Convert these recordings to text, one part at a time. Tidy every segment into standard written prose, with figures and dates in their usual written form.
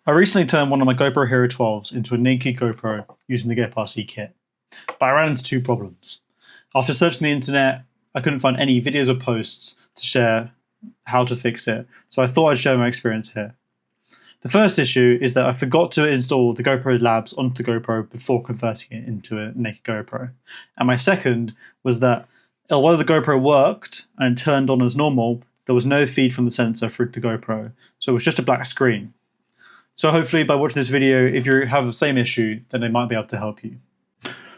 I recently turned one of my Goporo Hero12s into a naked GoPro using the Geprc kit, but I ran into two problems. After searching the internet, I couldn't find any videos or posts to share how to fix it, so I thought I'd share my experience here. The first issue is that I forgot to install the Gopro Labs onto the GoPro before converting it into a naked GoPro. And my second was that although the GoPro worked and turned on as normal, there was no feed from the sensor through the GoPro, so it was just a black screen. So hopefully by watching this video, if you have the same issue, then they might be able to help you.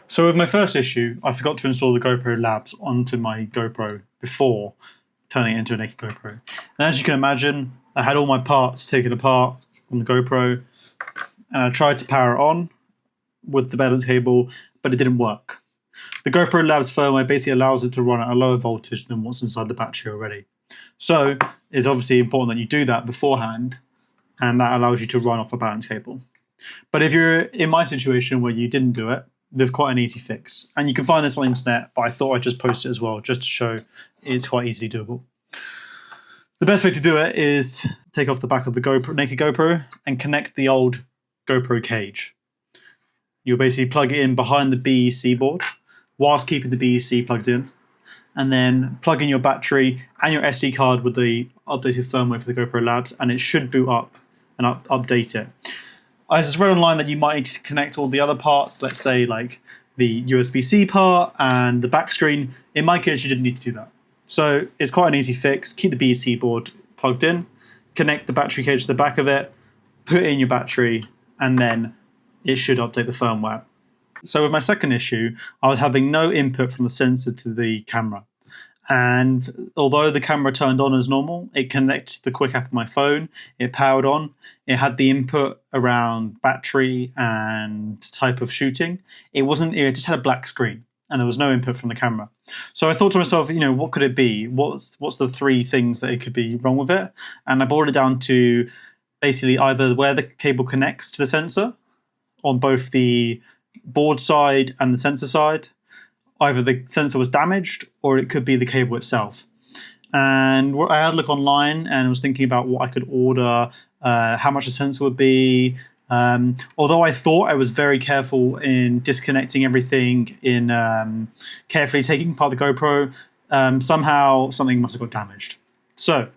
So with my first issue, I forgot to install the Gopro Labs onto my GoPro before turning it into a naked GoPro. And as you can imagine, I had all my parts taken apart on the GoPro, and I tried to power it on with the balance cable, but it didn't work. The GoPro Labs firmware basically allows it to run at a lower voltage than what's inside the battery already. So it's obviously important that you do that beforehand, and that allows you to run off a balance cable. But if you're in my situation where you didn't do it, there's quite an easy fix. And you can find this on the internet, but I thought I'd just post it as well, just to show it's quite easily doable. The best way to do it is take off the back of the naked GoPro and connect the old GoPro cage. You'll basically plug it in behind the BEC board whilst keeping the BEC plugged in, and then plug in your battery and your SD card with the updated firmware for the Gopro Labs, and it should boot up and update it. I just read online that you might need to connect all the other parts, let's say like the USB-C part and the back screen. In my case, you didn't need to do that. So it's quite an easy fix. Keep the BEC board plugged in, connect the battery cage to the back of it, put in your battery, and then it should update the firmware. So with my second issue, I was having no input from the sensor to the camera. And although the camera turned on as normal, it connected to the Quick app on my phone, it powered on, it had the input around battery and type of shooting. It just had a black screen and there was no input from the camera. So I thought to myself, what could it be? What's the three things that it could be wrong with it? And I boiled it down to basically either where the cable connects to the sensor on both the board side and the sensor side. Either the sensor was damaged or it could be the cable itself. And I had a look online and was thinking about what I could order, how much the sensor would be. Although I thought I was very careful in disconnecting everything, in carefully taking apart the GoPro, somehow something must have got damaged. So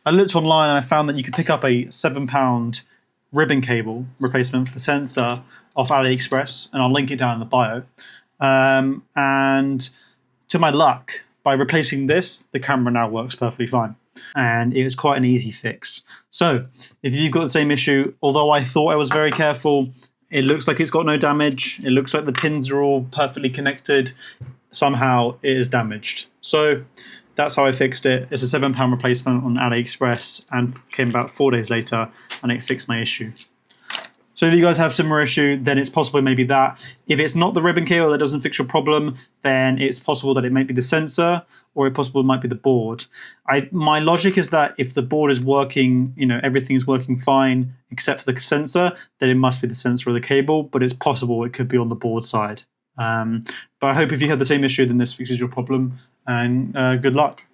I looked online and I found that you could pick up a £7 ribbon cable replacement for the sensor off AliExpress, and I'll link it down in the bio. And to my luck, by replacing this, the camera now works perfectly fine. And it was quite an easy fix. So if you've got the same issue, although I thought I was very careful, it looks like it's got no damage. It looks like the pins are all perfectly connected. Somehow it is damaged. So that's how I fixed it. It's a £7 replacement on AliExpress and came about 4 days later, and it fixed my issue. So if you guys have a similar issue, then it's possible maybe that. If it's not the ribbon cable that doesn't fix your problem, then it's possible that it might be the sensor, or it possibly might be the board. My logic is that if the board is working, everything is working fine except for the sensor, then it must be the sensor or the cable, but it's possible it could be on the board side. But I hope if you have the same issue, then this fixes your problem, and good luck.